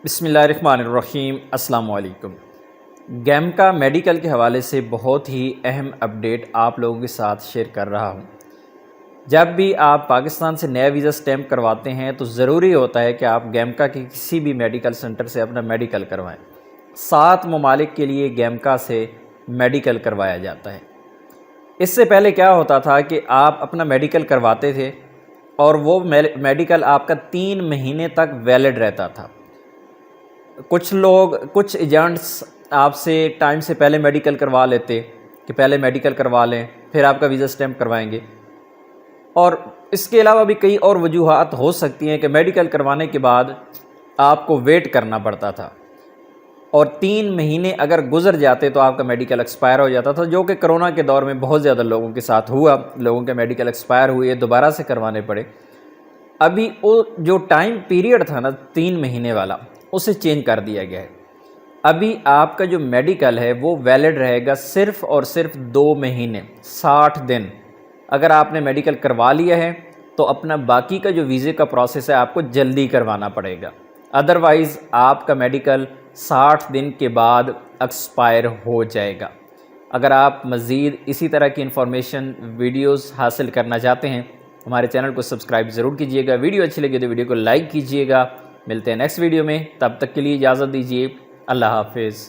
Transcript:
بسم اللہ الرحمن الرحیم۔ السلام علیکم۔ گیم کا میڈیکل کے حوالے سے بہت ہی اہم اپڈیٹ آپ لوگوں کے ساتھ شیئر کر رہا ہوں۔ جب بھی آپ پاکستان سے نیا ویزا سٹیمپ کرواتے ہیں تو ضروری ہوتا ہے کہ آپ گیمکا کے کسی بھی میڈیکل سنٹر سے اپنا میڈیکل کروائیں۔ 7 ممالک کے لیے گیمکا سے میڈیکل کروایا جاتا ہے۔ اس سے پہلے کیا ہوتا تھا کہ آپ اپنا میڈیکل کرواتے تھے اور وہ میڈیکل آپ کا 3 مہینے تک ویلڈ رہتا تھا۔ کچھ ایجنٹس آپ سے ٹائم سے پہلے میڈیکل کروا لیتے کہ پہلے میڈیکل کروا لیں پھر آپ کا ویزا سٹیمپ کروائیں گے، اور اس کے علاوہ بھی کئی اور وجوہات ہو سکتی ہیں کہ میڈیکل کروانے کے بعد آپ کو ویٹ کرنا پڑتا تھا، اور 3 مہینے اگر گزر جاتے تو آپ کا میڈیکل ایکسپائر ہو جاتا تھا، جو کہ کرونا کے دور میں بہت زیادہ لوگوں کے ساتھ ہوا۔ لوگوں کے میڈیکل ایکسپائر ہوئے، دوبارہ سے کروانے پڑے۔ ابھی وہ جو ٹائم پیریڈ تھا نا 3 مہینے والا، اسے چینج کر دیا گیا ہے۔ ابھی آپ کا جو میڈیکل ہے وہ ویلڈ رہے گا صرف اور صرف 2 مہینے 60 دن۔ اگر آپ نے میڈیکل کروا لیا ہے تو اپنا باقی کا جو ویزے کا پروسیس ہے آپ کو جلدی کروانا پڑے گا، ادروائز آپ کا میڈیکل 60 دن کے بعد ایکسپائر ہو جائے گا۔ اگر آپ مزید اسی طرح کی انفارمیشن ویڈیوز حاصل کرنا چاہتے ہیں، ہمارے چینل کو سبسکرائب ضرور کیجیے گا۔ ویڈیو اچھی لگے تو ویڈیو کو لائک کیجیے گا۔ ملتے ہیں نیکسٹ ویڈیو میں، تب تک کے لیے اجازت دیجیے۔ اللہ حافظ۔